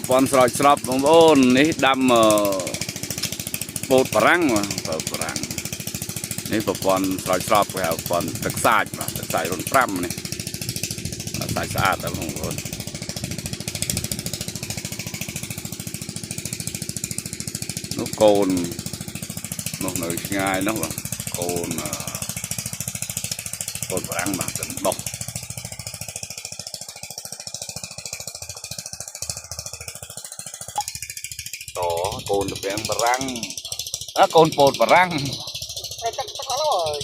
pon sỏi sọp bông ôn ní đâm bột răng mà răng ní pon sỏi sọp cái pon tắc sài rôn pram này sài sạch đó không ôn nó cồn nó nơi ngay nó là cồn bột răng mà cần độc cồn được đèn răng cồn bột răng chắc có rồi